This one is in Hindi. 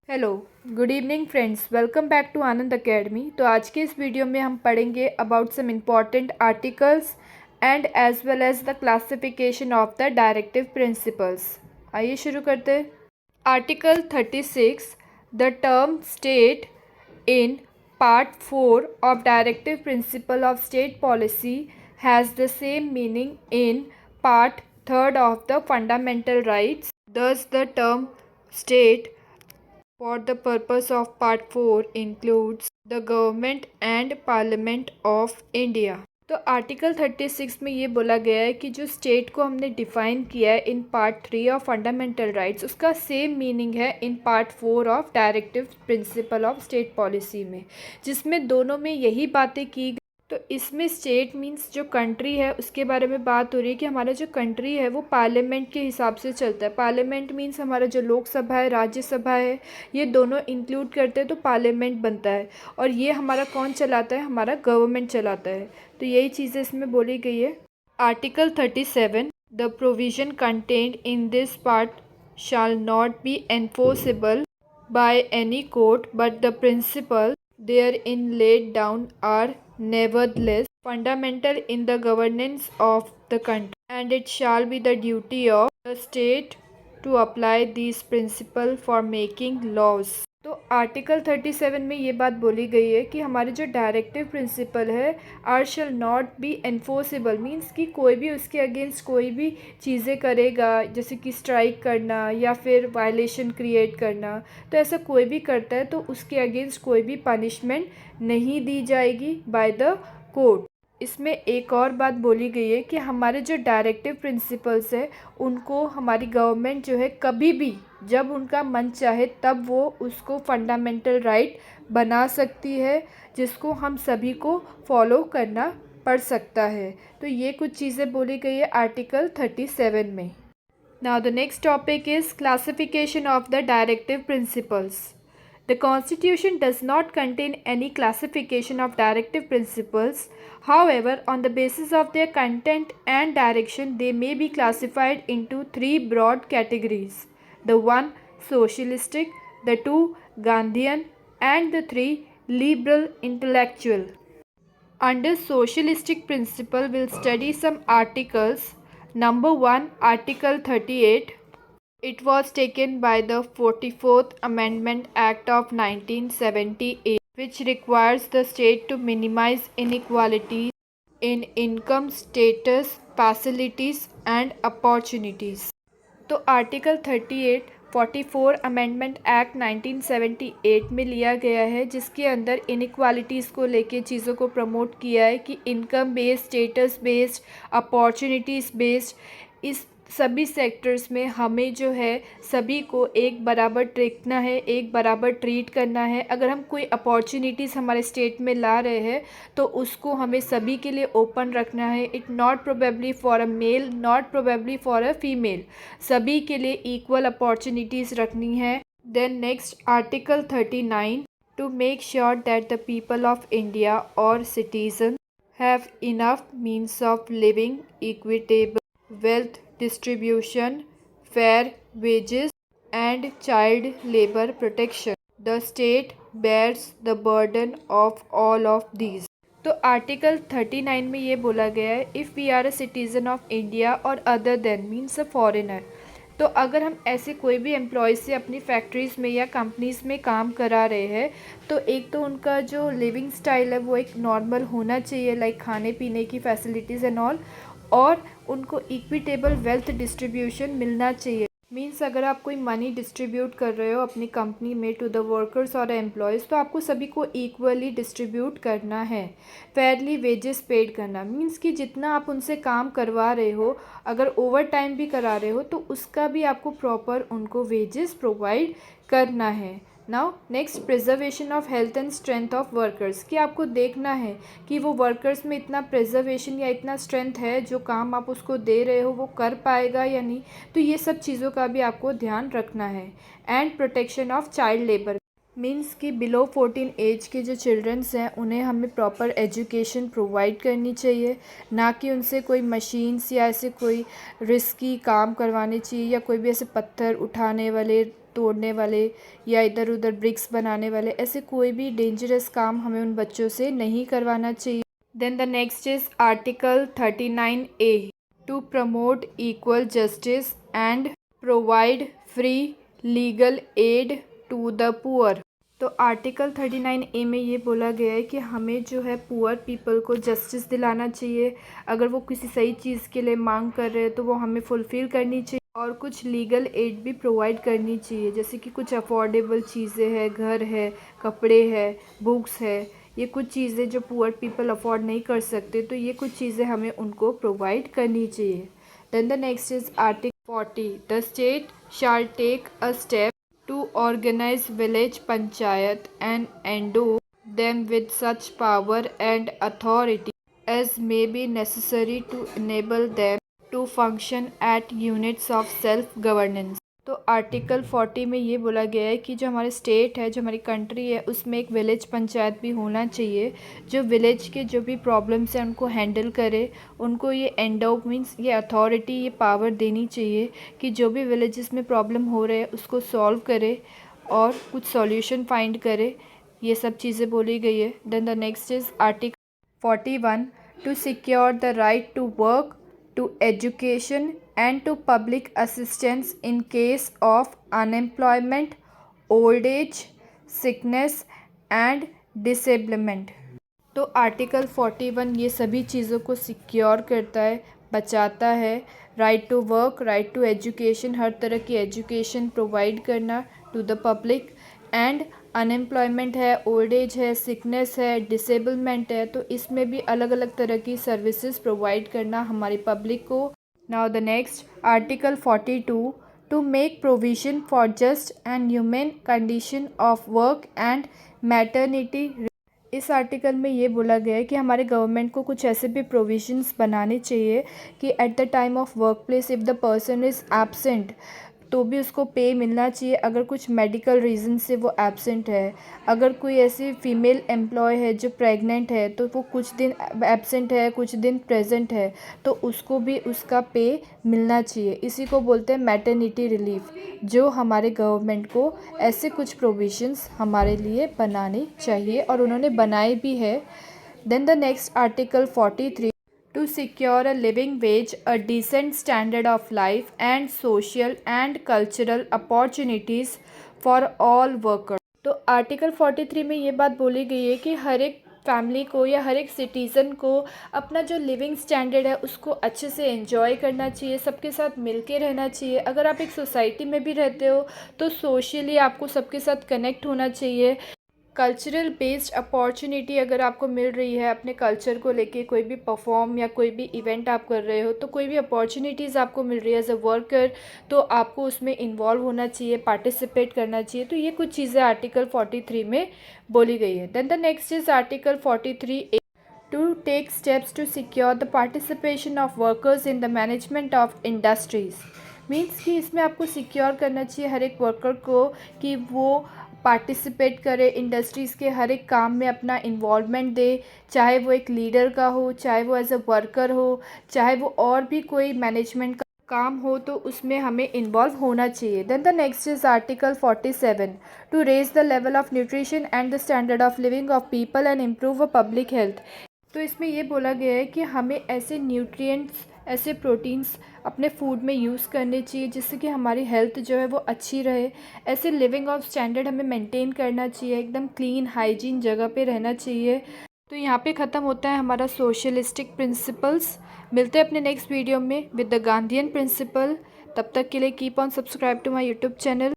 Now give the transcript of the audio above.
Hello, good evening friends, welcome back to Anand academy. तो आज के इस वीडियो में हम पढ़ेंगे about some important articles and as well as the classification of the directive principles. आइए शुरू करते हैं। Article 36, the term state in Part 4 of Directive Principle of State Policy has the same meaning in Part 3rd of the Fundamental Rights. Thus, the term state for the purpose of Part 4 includes the government and Parliament of India. तो आर्टिकल 36 में ये बोला गया है कि जो स्टेट को हमने डिफाइन किया है in part 3 of fundamental rights, उसका सेम मीनिंग है in part 4 of directive principle of state policy में, जिसमें दोनों में यही बातें की। तो इसमें स्टेट मींस जो कंट्री है उसके बारे में बात हो रही है कि हमारा जो कंट्री है वो पार्लियामेंट के हिसाब से चलता है। पार्लियामेंट मींस हमारा जो लोकसभा है, राज्यसभा है, ये दोनों इंक्लूड करते हैं तो पार्लियामेंट बनता है। और ये हमारा कौन चलाता है? हमारा गवर्नमेंट चलाता है। तो यही चीज़ें इसमें बोली गई है। Article 37, the provision contained in this part shall not be enforceable by any court, but the principle therein laid down are nevertheless fundamental in the governance of the country, and it shall be the duty of the state to apply these principles for making laws. तो आर्टिकल 37 में ये बात बोली गई है कि हमारे जो डायरेक्टिव प्रिंसिपल है are shall not be enforceable, means कि कोई भी उसके अगेंस्ट कोई भी चीज़ें करेगा, जैसे कि स्ट्राइक करना या फिर वायलेशन क्रिएट करना, तो ऐसा कोई भी करता है तो उसके अगेंस्ट कोई भी पनिशमेंट नहीं दी जाएगी बाय द कोर्ट। इसमें एक और बात बोली गई है कि हमारे जो डायरेक्टिव प्रिंसिपल्स है उनको हमारी गवर्नमेंट जो है कभी भी जब उनका मन चाहे तब वो उसको फंडामेंटल राइट बना सकती है, जिसको हम सभी को फॉलो करना पड़ सकता है। तो ये कुछ चीज़ें बोली गई है आर्टिकल 37 में। Now the next topic is classification of the directive principles. The Constitution does not contain any classification of directive principles. However, on the basis of their content and direction, they may be classified into three broad categories. The one, socialistic, the two, Gandhian, and the three, liberal intellectual. Under socialistic principle, we'll study some articles. Number 1, Article 38. It was taken by the 44th Amendment Act of 1978, which requires the state to minimize inequality in income, status, facilities and opportunities. तो आर्टिकल 38 44 अमेंडमेंट एक्ट 1978 में लिया गया है, जिसके अंदर इनइक्वालिटीज़ को लेके चीज़ों को प्रमोट किया है कि income based, status based, opportunities based, इस सभी सेक्टर्स में हमें जो है सभी को एक बराबर देखना है, एक बराबर ट्रीट करना है। अगर हम कोई अपॉर्चुनिटीज़ हमारे स्टेट में ला रहे हैं तो उसको हमें सभी के लिए ओपन रखना है। It not probably for a male, not probably for a female, सभी के लिए इक्वल अपॉर्चुनिटीज़ रखनी है। Then next article 39, to make sure that the people of India और citizen have enough means of living, equitable wealth distribution, fair wages and child labor protection. The state bears the burden of all of these. तो आर्टिकल 39 में ये बोला गया है, if we are a citizen of India और other than means a foreigner, तो अगर हम ऐसे कोई भी एम्प्लॉयज़ से अपनी फैक्ट्रीज़ में या कंपनीज़ में काम करा रहे हैं तो एक तो उनका जो लिविंग स्टाइल है वो एक नॉर्मल होना चाहिए, लाइक खाने पीने की फैसिलिटीज़ एंड ऑल, और उनको इक्विटेबल वेल्थ डिस्ट्रीब्यूशन मिलना चाहिए। मीन्स अगर आप कोई मनी डिस्ट्रीब्यूट कर रहे हो अपनी कंपनी में टू द वर्कर्स और एम्प्लॉयज़, तो आपको सभी को इक्वली डिस्ट्रीब्यूट करना है। फेयरली वेजेस पेड करना मीन्स कि जितना आप उनसे काम करवा रहे हो, अगर ओवर टाइम भी करा रहे हो तो उसका भी आपको प्रॉपर उनको वेजेस प्रोवाइड करना है। Now next, preservation of health and strength of workers, कि आपको देखना है कि वो वर्कर्स में इतना प्रिजर्वेशन या इतना स्ट्रेंथ है, जो काम आप उसको दे रहे हो वो कर पाएगा या नहीं, तो ये सब चीज़ों का भी आपको ध्यान रखना है। And protection of child labour means कि बिलो 14 एज के जो चिल्ड्रंस हैं उन्हें हमें प्रॉपर एजुकेशन प्रोवाइड करनी चाहिए, ना कि उनसे कोई मशीन्स या ऐसे कोई रिस्की काम करवाने चाहिए या कोई भी ऐसे पत्थर उठाने वाले तोड़ने वाले या इधर उधर ब्रिक्स बनाने वाले, ऐसे कोई भी डेंजरस काम हमें उन बच्चों से नहीं करवाना चाहिए। Then the next is article 39A to promote equal justice and provide free legal aid to the poor. तो आर्टिकल 39A में ये बोला गया है कि हमें जो है पुअर पीपल को जस्टिस दिलाना चाहिए। अगर वो किसी सही चीज़ के लिए मांग कर रहे हैं तो वो हमें फुलफ़िल करनी चाहिए, और कुछ लीगल एड भी प्रोवाइड करनी चाहिए, जैसे कि कुछ अफोर्डेबल चीज़ें हैं, घर है, कपड़े है, बुक्स है, ये कुछ चीज़ें जो पुअर पीपल अफोर्ड नहीं कर सकते, तो ये कुछ चीज़ें हमें उनको प्रोवाइड करनी चाहिए। Then the next is article 40 the state shall take a step to organize village panchayat and endow them with such power and authority as may be necessary to enable them to function at units of self governance। तो आर्टिकल 40 में ये बोला गया है कि जो हमारे स्टेट है, जो हमारी कंट्री है, उसमें एक विलेज पंचायत भी होना चाहिए जो विलेज के जो भी प्रॉब्लम्स हैं उनको हैंडल करे। उनको ये एंडो मीन्स ये अथॉरिटी, ये पावर देनी चाहिए कि जो भी विलेजेस में प्रॉब्लम हो रहे हैं उसको सॉल्व करे और कुछ सॉल्यूशन फाइंड करे। ये सब चीज़ें बोली गई है। Then the next is article 41 to secure the right to work, to education and to public assistance in case of unemployment, old age, sickness and disablement। तो आर्टिकल 41 ये सभी चीज़ों को सिक्योर करता है, बचाता है। Right to work, right to education, हर तरह की एजुकेशन प्रोवाइड करना to the public, and unemployment है, ओल्ड एज है, सिकनेस है, डिसेबलमेंट है, तो इसमें भी अलग अलग तरह की सर्विसेज प्रोवाइड करना हमारी पब्लिक को। Now the next article 42 to make provision for just and human condition of work and maternity. इस आर्टिकल में ये बोला गया है कि हमारे गवर्नमेंट को कुछ ऐसे भी प्रोविजंस बनाने चाहिए कि at the time of work place if the person is absent तो भी उसको पे मिलना चाहिए, अगर कुछ मेडिकल रीज़न से वो एब्सेंट है। अगर कोई ऐसी फीमेल एम्प्लॉय है जो प्रेग्नेंट है तो वो कुछ दिन एब्सेंट है, कुछ दिन प्रेजेंट है, तो उसको भी उसका पे मिलना चाहिए। इसी को बोलते हैं मैटरनिटी रिलीफ। जो हमारे गवर्नमेंट को ऐसे कुछ प्रोविजंस हमारे लिए बनाने चाहिए और उन्होंने बनाए भी है। Then the next article 43 to secure a living wage, a decent standard of life and social and cultural opportunities for all workers। तो आर्टिकल 43 में ये बात बोली गई है कि हर एक फैमिली को या हर एक सिटीज़न को अपना जो लिविंग स्टैंडर्ड है उसको अच्छे से एंजॉय करना चाहिए, सबके साथ मिलके रहना चाहिए। अगर आप एक सोसाइटी में भी रहते हो तो सोशली आपको सबके साथ कनेक्ट होना चाहिए। कल्चरल बेस्ड अपॉर्चुनिटी अगर आपको मिल रही है अपने कल्चर को लेके, कोई भी परफॉर्म या कोई भी इवेंट आप कर रहे हो, तो कोई भी अपॉर्चुनिटीज़ आपको मिल रही है एज अ वर्कर, तो आपको उसमें इन्वॉल्व होना चाहिए, पार्टिसिपेट करना चाहिए। तो ये कुछ चीज़ें आर्टिकल 43 में बोली गई है। Then the next is article 43A to take steps to secure the participation of workers in the management of industries. Means कि इसमें आपको सिक्योर करना चाहिए हर एक वर्कर को कि वो पार्टिसिपेट करे, इंडस्ट्रीज़ के हर एक काम में अपना इन्वॉल्वमेंट दे, चाहे वो एक लीडर का हो, चाहे वो एज अ वर्कर हो, चाहे वो और भी कोई मैनेजमेंट का काम हो, तो उसमें हमें इन्वॉल्व होना चाहिए। Then the next is article 47 to raise the level of nutrition and the standard of living of people and improve a public health. तो इसमें ये बोला गया है कि हमें ऐसे न्यूट्रिएंट्स, ऐसे प्रोटीन्स अपने फूड में यूज़ करने चाहिए जिससे कि हमारी हेल्थ जो है वो अच्छी रहे। ऐसे लिविंग ऑफ स्टैंडर्ड हमें मेंटेन करना चाहिए, एकदम क्लीन हाइजीन जगह पे रहना चाहिए। तो यहाँ पे ख़त्म होता है हमारा सोशलिस्टिक प्रिंसिपल्स। मिलते हैं अपने नेक्स्ट वीडियो में विद द गांधीयन प्रिंसिपल। तब तक के लिए keep on subscribe to my YouTube channel.